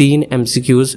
3 MCQs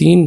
3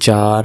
4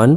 1،